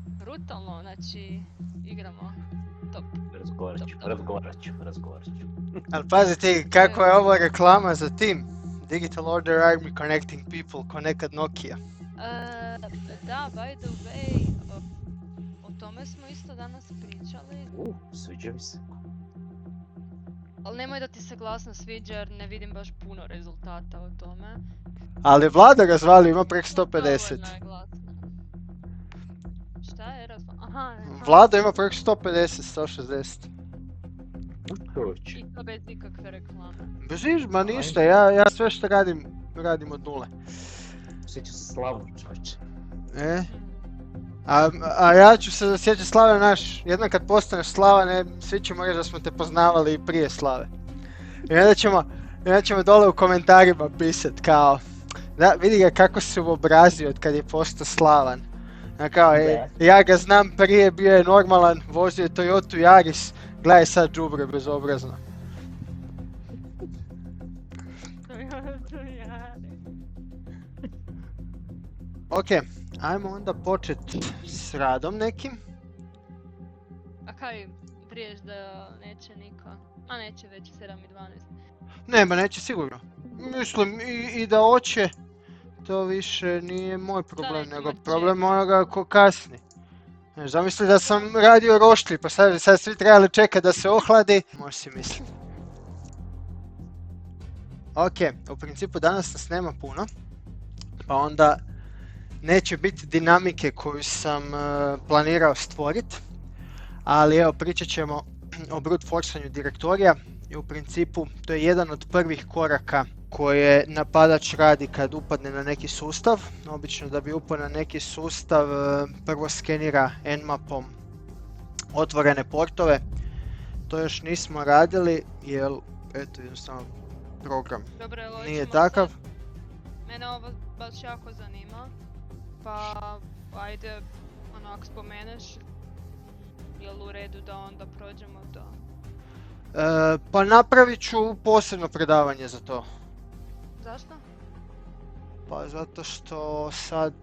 Brutalno, znači, igramo. Top. Razgovarat ću. Ali pazi ti, kako je ovo reklama za tim? Digital Order Army Connecting People, ko nekad Nokia. Da, by the way, o tome smo isto danas pričali. Sviđa mi se. Ali nemoj da ti se glasno sviđa jer ne vidim baš puno rezultata o tome. Ali Vlada razvalio, ima preko 150. Dovoljno je glasno. Šta je razvalio? Aha. Vlada ima preko 150, 160. I to bez ikakve reklame. Bez ma ništa, ja sve što radim od nule. Sjeća se Slavu, čovječe. A ja ću se sjećati Slave naš, jednom kad postaneš Slavane, svi ćemo reći da smo te poznavali i prije Slave. I onda ćemo dole u komentarima pisat kao, da vidi ga kako se uobrazio od kad je postao Slavan. Kao, ja ga znam prije, bio je normalan, vozio je Toyota Yaris, gledaj sad đubre bezobrazno. Ok, ajmo onda početi s radom nekim. A kaj priješ da neće niko? A neće već 7:12. Nema, neće sigurno. Mislim i da hoće, to više nije moj problem, nego problem onoga ko kasni. Zamisli da sam radio roštilj, pa sad svi trebali čekati da se ohladi. Možeš si misliti. Ok, u principu danas nas nema puno, pa onda neće biti dinamike koju sam planirao stvoriti, ali evo pričat ćemo o brute forcanju direktorija i u principu to je jedan od prvih koraka koje napadač radi kad upadne na neki sustav. Obično da bi upao na neki sustav prvo skenira Nmapom otvorene portove. To još nismo radili jer eto jednostavno program nije takav. Mene ovo baš jako zanima, pa ajde onak spomeneš, jel u redu da onda prođemo to? Pa napravit ću posebno predavanje za to. Zašto? Pa zato što sad...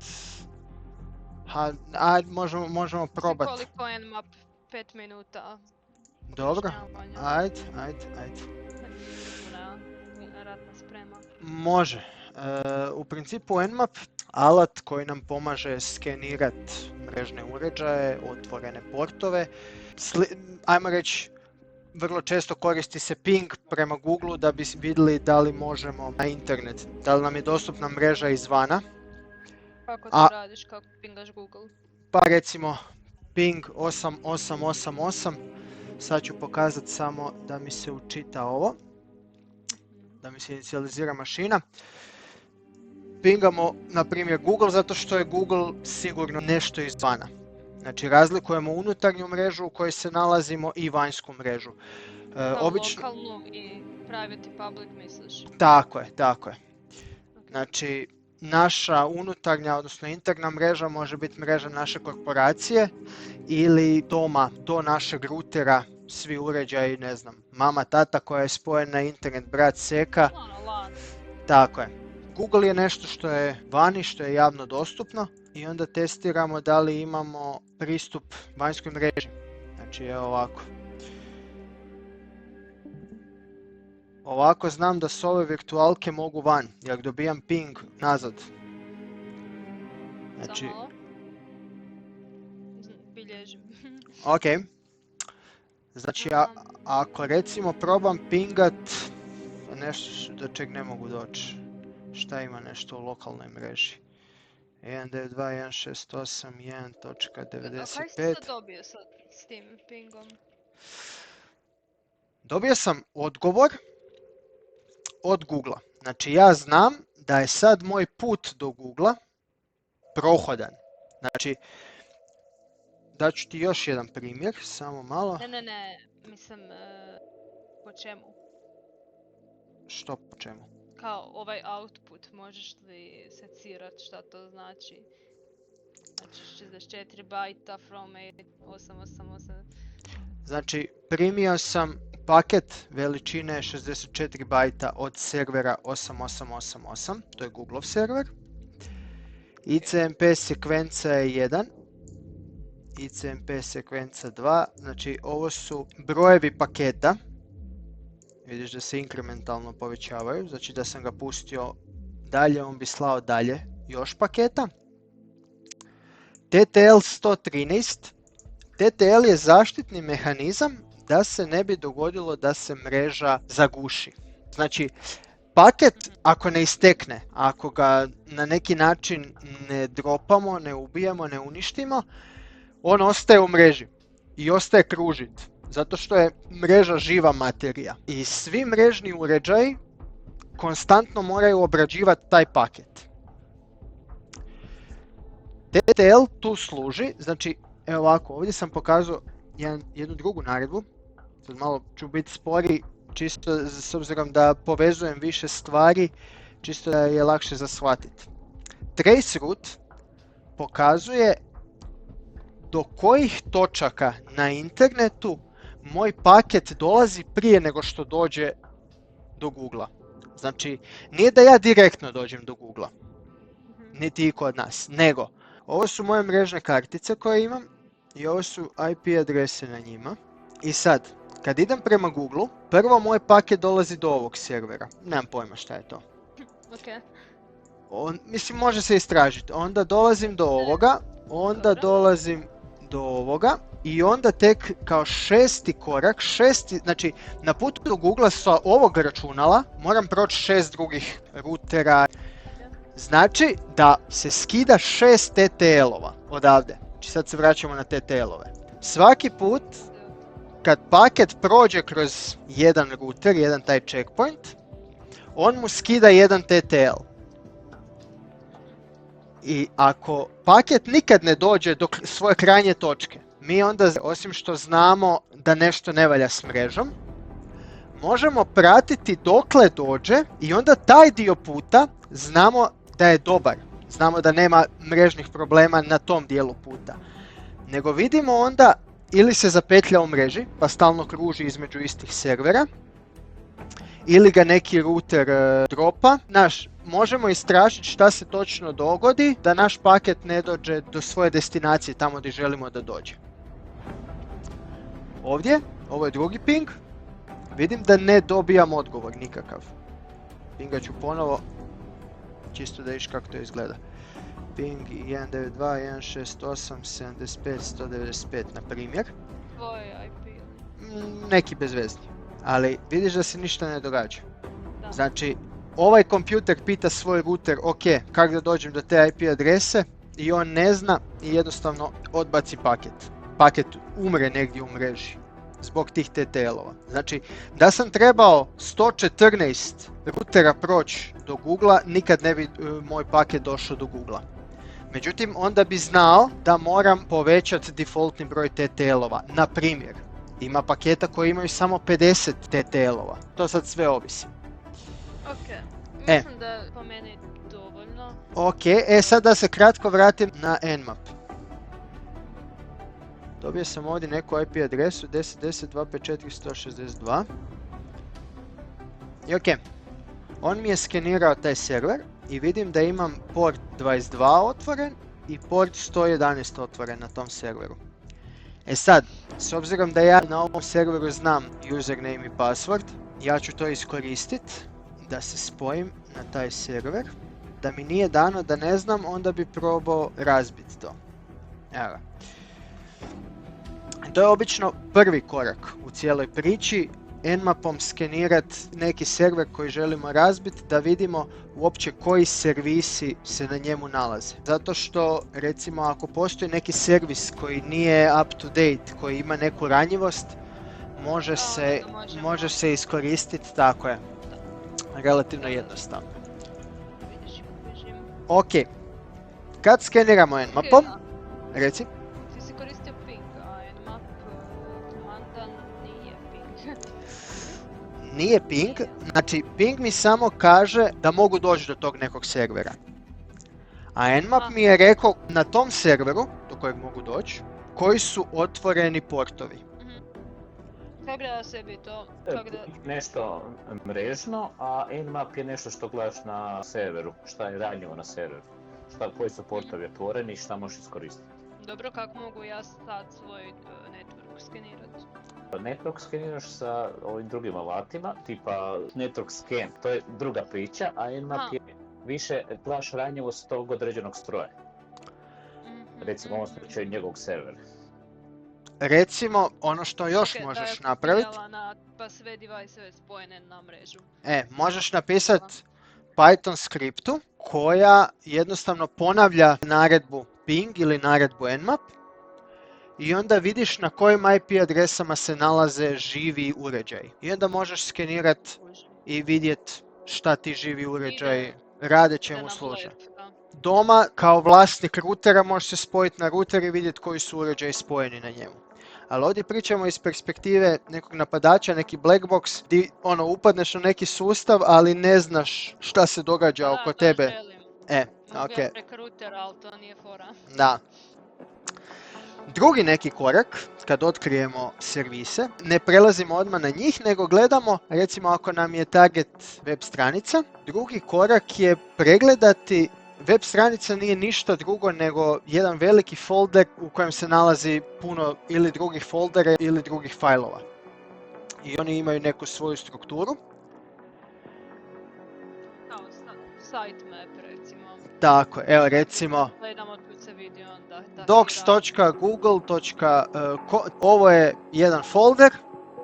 možemo probati. Koliko je Nmap? 5 minuta. Dobro, ajde. Ratna sprema. Može. U principu Nmap, alat koji nam pomaže skenirati mrežne uređaje, otvorene portove. Ajmo reći, vrlo često koristi se ping prema Google da bi vidjeli da li možemo na internet, da li nam je dostupna mreža izvana. Kako to radiš, kako pingaš Google? Pa recimo ping 8888, sad ću pokazati samo da mi se učita ovo, da mi se inicializira mašina. Pingamo na primjer Google zato što je Google sigurno nešto izvana. Znači razlikujemo unutarnju mrežu u kojoj se nalazimo i vanjsku mrežu. Lokalnu i private i public misliš? Tako je. Znači naša unutarnja, odnosno interna mreža može biti mreža naše korporacije ili doma do našeg rutera, svi uređaji, ne znam, mama, tata koja je spojena na internet, brat, seka. Tako je. Google je nešto što je vani, što je javno dostupno i onda testiramo da li imamo pristup vanjskoj mreži. Znači evo ovako. Ovako znam da s ove virtualke mogu van, jer dobijam ping nazad. Znači... Samo bilježim. Ok. Znači ako recimo probam pingat nešto do čeg ne mogu doći. Šta ima nešto u lokalnoj mreži? 192.168.1.95. A kaj si sad dobio s tim pingom? Dobio sam odgovor od Googlea. Znači ja znam da je sad moj put do Googlea prohodan. Znači, daću ti još jedan primjer, samo malo. Ne, mislim, po čemu? Što po čemu? Kao ovaj output, možeš li secirati šta to znači? Znači 64 bajta from 888. Znači primio sam paket veličine 64 bajta od servera 8888, to je Googleov server. ICMP sekvenca je 1, ICMP sekvenca 2, znači ovo su brojevi paketa. Vidiš da se inkrementalno povećavaju, znači da sam ga pustio dalje, on bi slao dalje još paketa. TTL 113. TTL je zaštitni mehanizam da se ne bi dogodilo da se mreža zaguši. Znači, paket ako ne istekne, ako ga na neki način ne dropamo, ne ubijemo, ne uništimo, on ostaje u mreži i ostaje kružit. Zato što je mreža živa materija. I svi mrežni uređaji konstantno moraju obrađivati taj paket. TTL tu služi, znači, evo ovako, ovdje sam pokazao jednu drugu naredbu. Sad malo ću biti spori, čisto s obzirom da povezujem više stvari, čisto da je lakše za shvatiti. Traceroute pokazuje do kojih točaka na internetu moj paket dolazi prije nego što dođe do Google-a. Znači, nije da ja direktno dođem do Google-a, niti i kod nas, nego ovo su moje mrežne kartice koje imam i ovo su IP adrese na njima. I sad, kad idem prema Google-u, prvo moj paket dolazi do ovog servera. Nemam pojma šta je to. Ok. Mislim, može se istražiti. Onda dolazim do ovoga, onda Dobro. dolazim do ovoga i onda tek kao šesti korak, znači na putu do Google-a sa ovog računala moram proći 6 drugih rutera. Znači da se skida 6 TTL-ova odavde. Znači sad se vraćamo na TTL-ove. Svaki put kad paket prođe kroz jedan router, jedan taj checkpoint, on mu skida jedan TTL. I ako paket nikad ne dođe do svoje krajnje točke, mi onda, osim što znamo da nešto ne valja s mrežom, možemo pratiti dokle dođe i onda taj dio puta znamo da je dobar. Znamo da nema mrežnih problema na tom dijelu puta. Nego vidimo onda ili se zapetlja u mreži, pa stalno kruži između istih servera, ili ga neki router dropa. Možemo istražiti šta se točno dogodi da naš paket ne dođe do svoje destinacije tamo gdje želimo da dođe. Ovdje, ovo je drugi ping, vidim da ne dobijam odgovor nikakav. Pingat ću ponovo, čisto da vidiš kako to izgleda. Ping 192.168.75.195 na primjer. Tvoj IP. Neki bezvezni, ali vidiš da se ništa ne događa. Da. Znači, ovaj kompjuter pita svoj router, ok, kako da dođem do te IP adrese, i on ne zna i jednostavno odbaci paket. Paket umre negdje u mreži zbog tih TTL-ova. Znači, da sam trebao 114 routera proći do Google-a, nikad ne bi moj paket došao do Google-a. Međutim, onda bi znao da moram povećati defaultni broj TTL-ova. Na primjer, ima paketa koji imaju samo 50 TTL-ova. To sad sve ovisi. Ok. Mislim da po meni dovoljno. Ok, sad da se kratko vratim na Nmap. Dobio sam ovdje neku IP adresu 10.10.254.162. I ok, on mi je skenirao taj server i vidim da imam port 22 otvoren i port 111 otvoren na tom serveru. Sad, s obzirom da ja na ovom serveru znam username i password, ja ću to iskoristiti da se spojim na taj server. Da mi nije dano da ne znam, onda bi probao razbiti to. Evo ga. To je obično prvi korak u cijeloj priči. Nmapom skenirat neki server koji želimo razbiti da vidimo uopće koji servisi se na njemu nalaze. Zato što, recimo, ako postoji neki servis koji nije up to date, koji ima neku ranjivost, može se iskoristiti, tako je. Relativno jednostavno. Vidiš, kužim. Ok, kad skeniramo Nmapom, reci. Ti si koristio ping, a Nmap komanda nije ping. Nije ping, znači ping mi samo kaže da mogu doći do tog nekog servera. A Nmap mi je rekao na tom serveru, do kojeg mogu doći, koji su otvoreni portovi. Kako gleda sebi to? Nešto mrežno, a Nmap je nešto što gledaš na serveru, šta je ranjivo na serveru. koji su portovi otvoreni i šta možeš iskoristiti. Dobro, kako mogu ja sad svoj network skenirati? Network skeniraš sa ovim drugim alatima, tipa network scan, to je druga priča, a Nmap je više gledaš ranjivost tog određenog stroja. Recimo u ovom slučaju njegovog servera. Recimo, ono što još možeš napraviti... Pa sve device spojene na mrežu. Možeš napisati Python skriptu koja jednostavno ponavlja naredbu ping ili naredbu Nmap i onda vidiš na kojim IP adresama se nalaze živi uređaji. I onda možeš skenirati i vidjeti šta ti živi uređaji rade, čemu služe. Doma, kao vlasnik rutera, možeš se spojiti na ruter i vidjeti koji su uređaji spojeni na njemu. Ali ovdje pričamo iz perspektive nekog napadača, neki black box, di upadneš u neki sustav, ali ne znaš šta se događa oko tebe. Mogu ja preko rutera, ali to nije fora. Da. Drugi neki korak, kad otkrijemo servise, ne prelazimo odmah na njih, nego gledamo, recimo ako nam je target web stranica, drugi korak je pregledati. Web stranica nije ništa drugo nego jedan veliki folder u kojem se nalazi puno ili drugih foldera ili drugih fajlova. I oni imaju neku svoju strukturu. Kao sitemap recimo. Tako, evo recimo Gledamo, tu se vidi onda. docs.google. Ovo je jedan folder,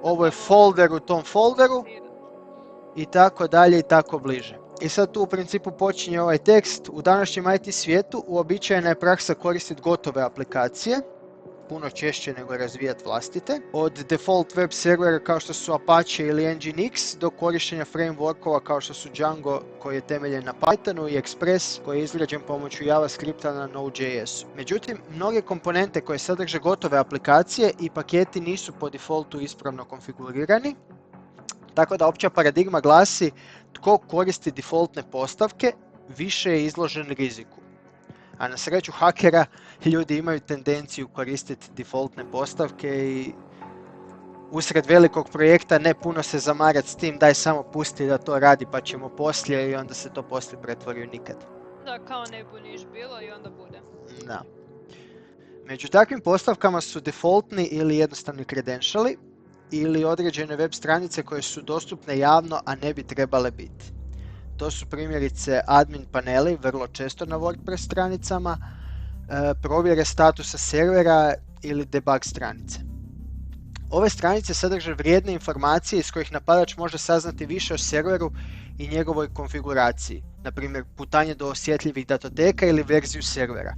ovo je folder u tom folderu i tako dalje i tako bliže. I sad tu u principu počinje ovaj tekst. U današnjem IT svijetu uobičajena je praksa koristiti gotove aplikacije, puno češće nego razvijati vlastite. Od default web servera kao što su Apache ili Nginx do korištenja frameworkova kao što su Django koji je temeljen na Pythonu i Express koji je izgrađen pomoću JavaScripta na Node.js-u. Međutim, mnoge komponente koje sadrže gotove aplikacije i paketi nisu po defaultu ispravno konfigurirani. Tako da opća paradigma glasi tko koristi defaultne postavke više je izložen riziku. A na sreću hakera ljudi imaju tendenciju koristiti defaultne postavke i usred velikog projekta ne puno se zamarati s tim, daj samo pusti da to radi pa ćemo poslije i onda se to poslije pretvori u nikad. Da, kao ne bu niš bilo i onda bude. Da. Među takvim postavkama su defaultni ili jednostavni credentiali ili određene web stranice koje su dostupne javno, a ne bi trebale biti. To su primjerice admin paneli, vrlo često na WordPress stranicama, provjere statusa servera ili debug stranice. Ove stranice sadrže vrijedne informacije iz kojih napadač može saznati više o serveru i njegovoj konfiguraciji, na primjer putanje do osjetljivih datoteka ili verziju servera.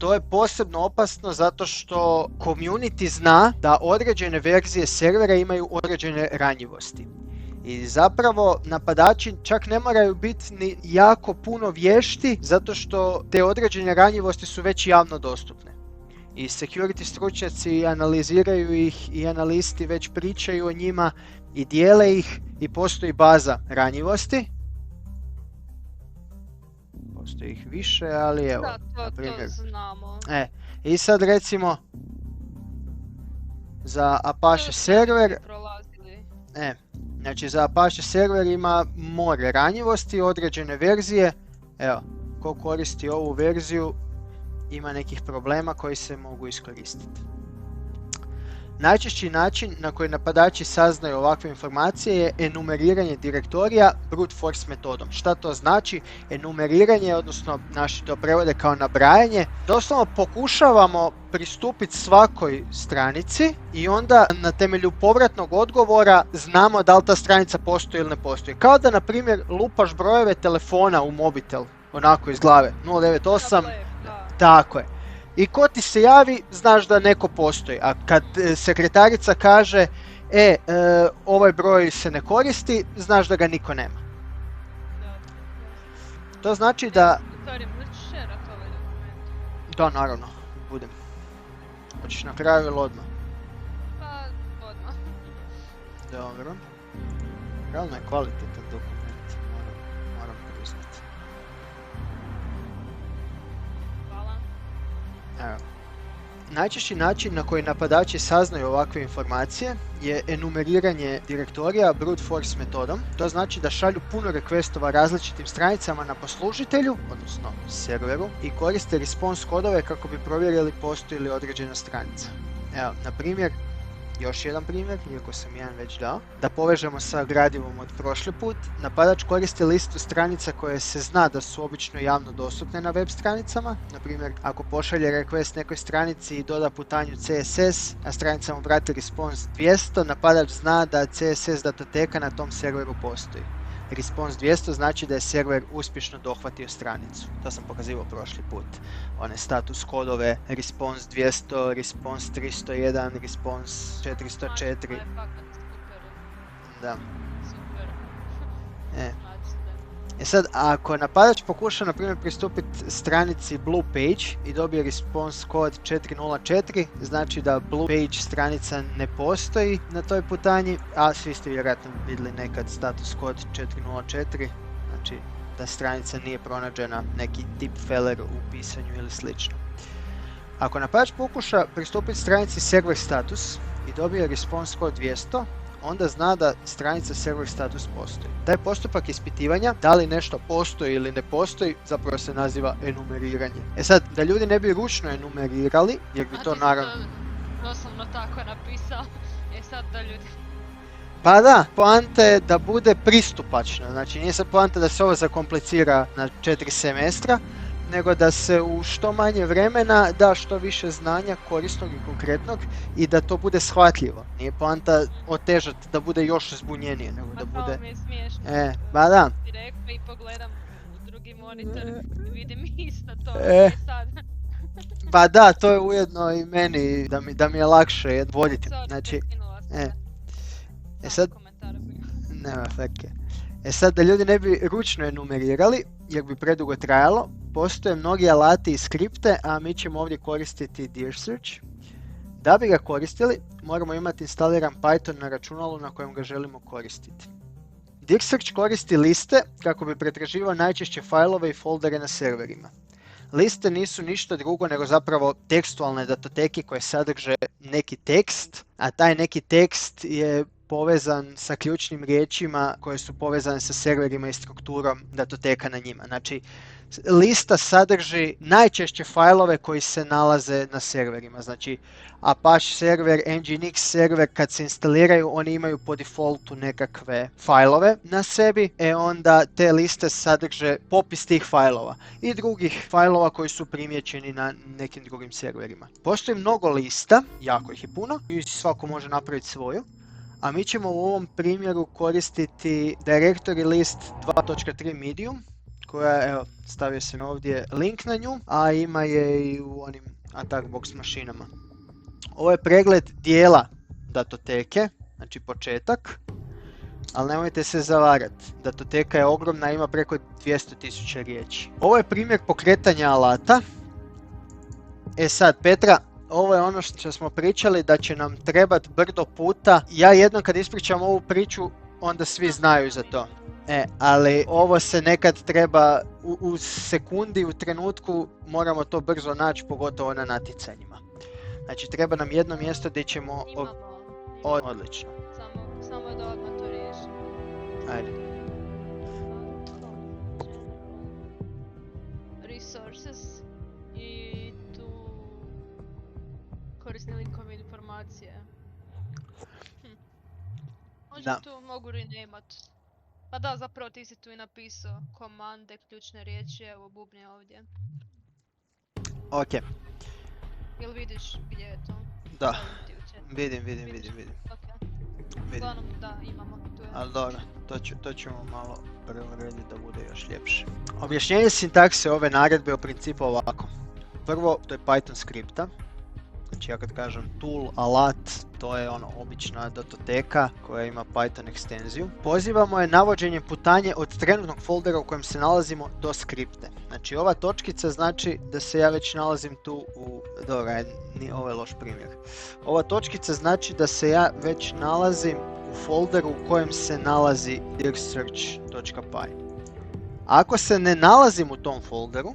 To je posebno opasno zato što community zna da određene verzije servera imaju određene ranjivosti. I zapravo napadači čak ne moraju biti ni jako puno vješti zato što te određene ranjivosti su već javno dostupne. I security stručnjaci analiziraju ih i analisti već pričaju o njima i dijele ih i postoji baza ranjivosti. Postoji ih više, ali evo, na primjer. To znamo. I sad recimo za Apache server, znači za Apache server ima more ranjivosti, određene verzije. Evo, ko koristi ovu verziju ima nekih problema koji se mogu iskoristiti. Najčešći način na koji napadači saznaju ovakve informacije je enumeriranje direktorija brute force metodom. Šta to znači? Enumeriranje, odnosno naši to prevode kao nabrajanje. Doslovno pokušavamo pristupiti svakoj stranici i onda na temelju povratnog odgovora znamo da li ta stranica postoji ili ne postoji. Kao da, na primjer, lupaš brojeve telefona u mobitel, onako iz glave, 098, tako je. I ko ti se javi, znaš da neko postoji, a kad sekretarica kaže ovaj broj se ne koristi, znaš da ga niko nema. To znači da... Da, naravno, budem. Hoćeš na kraju ili odmah? Pa, odmah. Dobro. Realno je kvalitetan dokument, moram priznati. Hvala. Evo. Najčešći način na koji napadači saznaju ovakve informacije je enumeriranje direktorija brute force metodom. To znači da šalju puno requestova različitim stranicama na poslužitelju, odnosno serveru, i koriste response kodove kako bi provjerili postoji li određena stranica. Evo, na primjer, još jedan primjer, iako sam jedan već dao, da povežemo sa gradivom od prošli put. Napadač koristi listu stranica koje se zna da su obično javno dostupne na web stranicama. Na primjer, ako pošalje request nekoj stranici i doda putanju CSS, a stranica mu vrati response 200, napadač zna da CSS datoteka na tom serveru postoji. Response 200 znači da je server uspješno dohvatio stranicu. To sam pokazivao prošli put. One status kodove response 200, response 301, response 404. Da. E sad, ako napadač pokuša na primjer pristupiti stranici Blue Page i dobije response kod 404, znači da Blue Page stranica ne postoji na toj putanji, a svi ste vjerojatno vidjeli nekad status kod 404, znači da stranica nije pronađena, neki tip failure u pisanju ili slično. Ako napadač pokuša pristupiti stranici server status i dobije response kod 200, onda zna da stranica server status postoji. Taj postupak ispitivanja, da li nešto postoji ili ne postoji, zapravo se naziva enumeriranje. E sad, da ljudi ne bi ručno enumerirali, jer bi to naravno... Doslovno tako napisao, sad da ljudi... Pa da, poanta je da bude pristupačno, znači nije sad poanta da se ovo zakomplicira na 4 semestra, nego da se u što manje vremena da što više znanja korisnog i konkretnog i da to bude shvatljivo. Nije poanta otežati da bude još zbunjenije, nego da bude... mi je smiješno. Ba da. I pogledam u drugi monitor i vidim isto to sad. Pa da, to je ujedno i meni da mi je lakše voditi. Znači, sad... Nema frke. Sad, da ljudi ne bi ručno enumerirali, jer bi predugo trajalo, postoje mnogi alati i skripte, a mi ćemo ovdje koristiti Dir Search. Da bi ga koristili, moramo imati instaliran Python na računalu na kojem ga želimo koristiti. Dir Search koristi liste kako bi pretraživao najčešće fajlove i foldere na serverima. Liste nisu ništa drugo nego zapravo tekstualne datoteke koje sadrže neki tekst, a taj neki tekst je povezan sa ključnim riječima koje su povezane sa serverima i strukturom datoteka na njima. Znači, lista sadrži najčešće fajlove koji se nalaze na serverima. Znači, Apache server, Nginx server, kad se instaliraju, oni imaju po defaultu nekakve fajlove na sebi, onda te liste sadrže popis tih fajlova i drugih fajlova koji su primijećeni na nekim drugim serverima. Postoji mnogo lista, jako ih je puno, i svako može napraviti svoju. A mi ćemo u ovom primjeru koristiti directory list 2.3 medium, koja, evo, stavio sam ovdje link na nju, a ima je i u onim attack box mašinama. Ovo je pregled dijela datoteke, znači početak, ali nemojte se zavarati, datoteka je ogromna, ima preko 200.000 riječi. Ovo je primjer pokretanja alata. Sad, Petra, ovo je ono što smo pričali da će nam trebati brdo puta. Ja jednom kad ispričam ovu priču, onda svi znaju za to. Ali ovo se nekad treba u sekundi, u trenutku moramo to brzo naći, pogotovo na natjecanjima. Znači treba nam jedno mjesto gdje ćemo... Odlično. Samo da odmah to riješim. Ajde. Resources i tu korisni linkovi informacije. Možda tu mogu renamat. Pa da, zapravo ti si tu i napisao komande, ključne riječi, evo bubnje ovdje. Ok. Jel vidiš gdje je to? Da, vidim. Uglavnom da, imamo tu. Ali dobro, to ćemo malo preurediti da bude još ljepše. Objašnjenje sintakse ove naredbe u principu ovako. Prvo, to je Python skripta. Znači ja kad kažem tool, alat, to je ono obična datoteka koja ima Python ekstenziju. Pozivamo je navođenje putanje od trenutnog foldera u kojem se nalazimo do skripte. Znači ova točkica znači da se ja već nalazim tu u... Dobro, ovo je loš primjer. Ova točkica znači da se ja već nalazim u folderu u kojem se nalazi dirsearch.py. Ako se ne nalazim u tom folderu,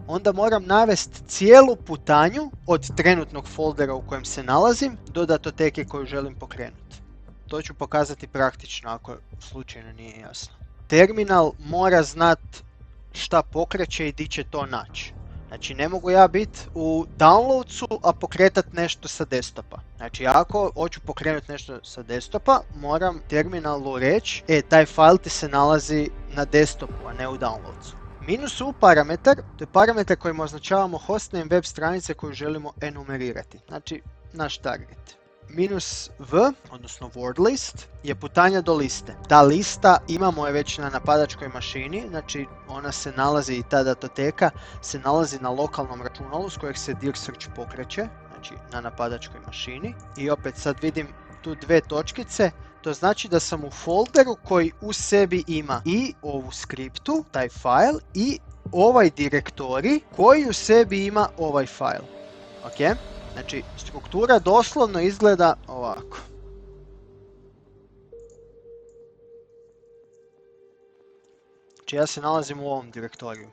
onda moram navesti cijelu putanju od trenutnog foldera u kojem se nalazim do datoteke koju želim pokrenuti. To ću pokazati praktično ako slučajno nije jasno. Terminal mora znat šta pokreće i di će to naći. Znači ne mogu ja biti u downloadsu, a pokretat nešto sa desktopa. Znači ako hoću pokrenuti nešto sa desktopa, moram terminalu reći, taj file ti se nalazi na desktopu, a ne u downloadsu. -u parametar, to je parametar kojim označavamo hostname web stranice koju želimo enumerirati. Znači naš target. -v, odnosno word list, je putanja do liste. Ta lista imamo je već na napadačkoj mašini, znači ona se nalazi, i ta datoteka se nalazi na lokalnom računalu s kojeg se Dirk Search pokreće, znači na napadačkoj mašini. I opet sad vidim tu dve točkice, to znači da sam u folderu koji u sebi ima i ovu skriptu, taj file, i ovaj direktori koji u sebi ima ovaj file. Ok? Znači, struktura doslovno izgleda ovako. Znači, ja se nalazim u ovom direktoriju.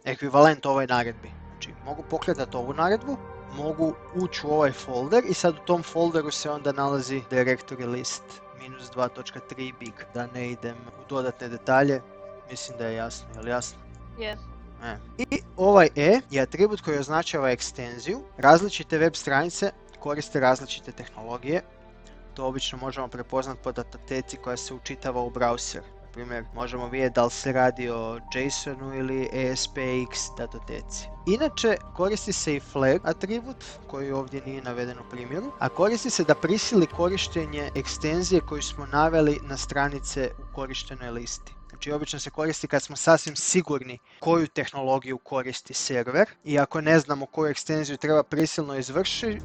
Ekvivalent ovoj naredbi. Znači, mogu pokretati ovu naredbu, mogu ući u ovaj folder i sad u tom folderu se onda nalazi directory list -2.3 big. Da ne idem u dodatne detalje, mislim da je jasno. Je li jasno? Je. I ovaj je atribut koji označava ekstenziju. Različite web stranice koriste različite tehnologije. To obično možemo prepoznati po datoteci koja se učitava u browser. Na primjer, možemo vidjeti da li se radi o JSON-u ili ASPX datoteci. Inače, koristi se i flag atribut, koji ovdje nije naveden u primjeru, a koristi se da prisili korištenje ekstenzije koju smo naveli na stranice u korištenoj listi. Znači, obično se koristi kad smo sasvim sigurni koju tehnologiju koristi server i ako ne znamo koju ekstenziju treba prisilno izvršiti,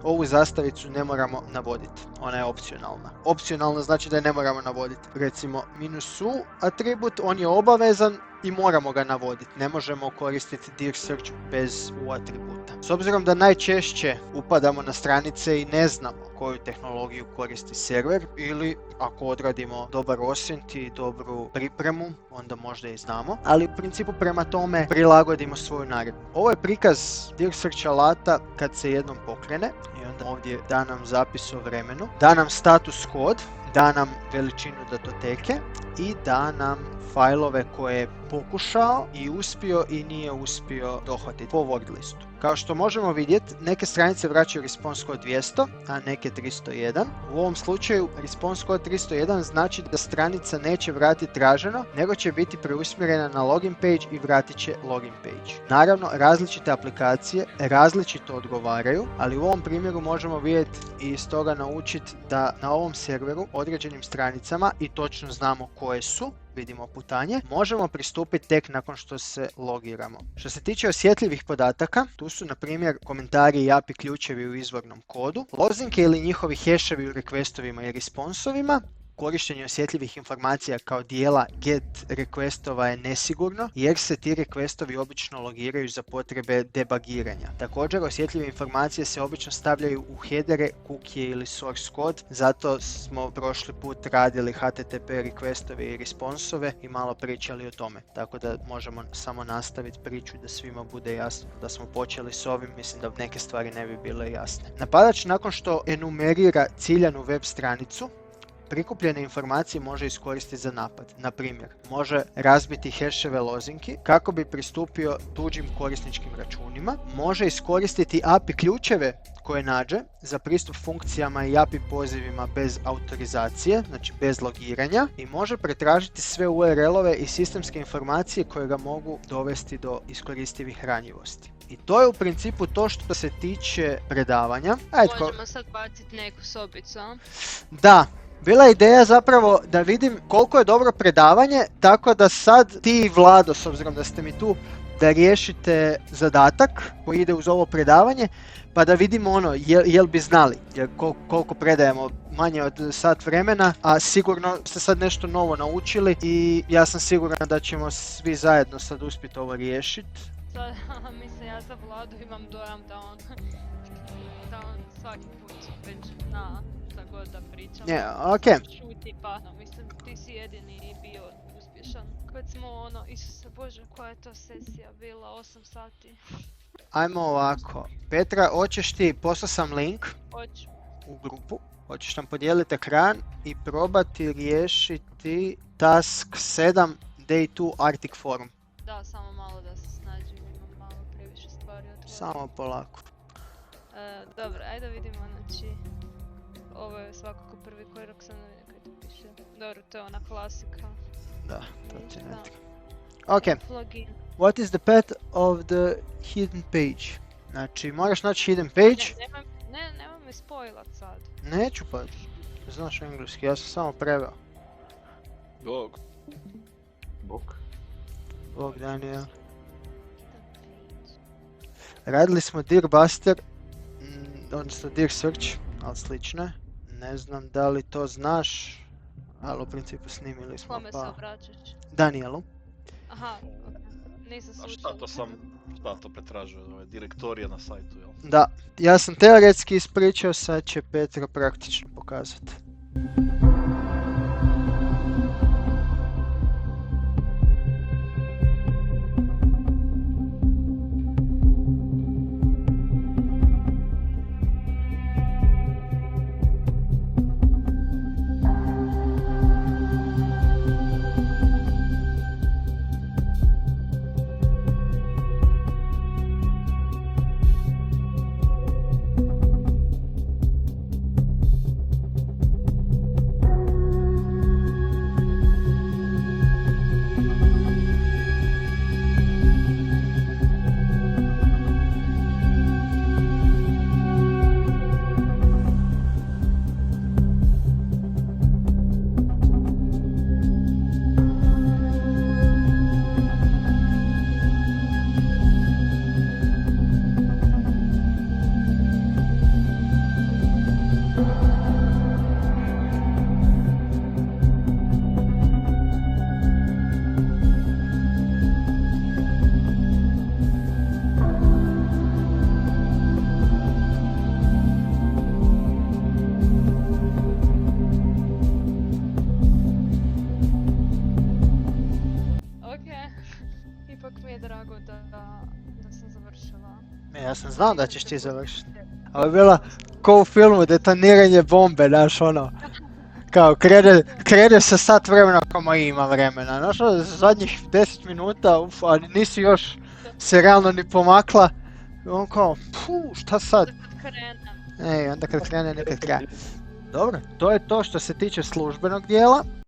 ovu zastavicu ne moramo navoditi, ona je opcionalna. Opcionalno znači da je ne moramo navoditi. Recimo, -u atribut, on je obavezan i moramo ga navoditi. Ne možemo koristiti Dirk Search bez u atributa. S obzirom da najčešće upadamo na stranice i ne znamo koju tehnologiju koristi server, ili ako odradimo dobar osint i dobru pripremu, onda možda i znamo, ali u principu prema tome prilagodimo svoju naredbu. Ovo je prikaz Dirk Search alata kad se jednom pokrene i onda ovdje da nam zapis o vremenu, da nam status kod, da nam veličinu datoteke i da nam fajlove koje je pokušao i uspio i nije uspio dohvatiti po word listu. Kao što možemo vidjeti, neke stranice vraćaju response code 200, a neke 301. U ovom slučaju response code 301 znači da stranica neće vratiti traženo, nego će biti preusmjerena na login page i vratit će login page. Naravno, različite aplikacije različito odgovaraju, ali u ovom primjeru možemo vidjeti i iz toga naučiti da na ovom serveru određenim stranicama, i točno znamo koje su, vidimo putanje, možemo pristupiti tek nakon što se logiramo. Što se tiče osjetljivih podataka, tu su na primjer komentari i API ključevi u izvornom kodu, lozinke ili njihovi heševi u requestovima i responsovima. Korištenje osjetljivih informacija kao dijela GET requestova je nesigurno jer se ti requestovi obično logiraju za potrebe debugiranja. Također, osjetljive informacije se obično stavljaju u headere, cookije ili source code, zato smo prošli put radili HTTP requestove i responsove i malo pričali o tome. Tako da možemo samo nastaviti priču da svima bude jasno da smo počeli s ovim, mislim da neke stvari ne bi bile jasne. Napadač nakon što enumerira ciljanu web stranicu, prikupljene informacije može iskoristiti za napad. Na primjer, može razbiti heševe lozinki kako bi pristupio tuđim korisničkim računima, može iskoristiti API ključeve koje nađe za pristup funkcijama i API pozivima bez autorizacije, znači bez logiranja, i može pretražiti sve URL-ove i sistemske informacije koje ga mogu dovesti do iskoristivih ranjivosti. I to je u principu to što se tiče predavanja. Možemo sad baciti neku sobicu, a? Da. Bila je ideja zapravo da vidim koliko je dobro predavanje, tako da sad ti i Vlado, s obzirom da ste mi tu, da riješite zadatak koji ide uz ovo predavanje, pa da vidimo jel bi znali, jer koliko predajemo, manje od sat vremena, a sigurno ste sad nešto novo naučili i ja sam siguran da ćemo svi zajedno sad uspjeti ovo riješiti. Mislim, ja za Vladu imam dojam da on svaki put već šta god da pričam. okej. Šuti pa, mislim, ti si jedini bio uspješan. uspješan. Kad smo ono, Isuse Bože, koja je to sesija bila, 8 sati. Ajmo ovako. Petra, hoćeš ti, poslao sam link Hoću. u grupu. Hoćeš nam podijeliti ekran i probati riješiti task 7 Day 2 Arctic Forum. Da, samo malo da se snađem, imam malo previše stvari otvoriti. Samo polako. Dobro, ajde vidimo, znači... Ovo je svakako prvi korak, sam ne vidim kaj to piše. Dobro, to je ona klasika. Da, to ti ne Da. treba. Ok, Plugin. what is the path of the hidden page? Znači, moraš naći hidden page. Nemoj me spoilat sad. Neću pa, znaš engleski, ja sam samo preveo. Bog. Buk. Bog Daniel. Radili smo Dear Buster, odnosno Dear Search, ali slično je. Ne znam da li to znaš, ali u principu snimili smo Kome se pa obraćaš? Danielu. Aha, okej. Nisam A slučajno. šta to pretražuje, ove direktorije na sajtu, jel? Da, ja sam teoretski ispričao, sad će Petra praktično pokazati. Ipak mi je drago da sam završila. Ja sam znao da ćeš ti završiti. Ovo je bila ko u filmu detoniranje bombe, znaš ono. Kao krene se sat vremena, kao ima vremena. Znaš ono, zadnjih 10 minuta, a nisi još se realno ni pomakla. I on kao, šta sad? Kad krenem. Ej, onda kad krene nekad kraja. Dobro, to je to što se tiče službenog dijela.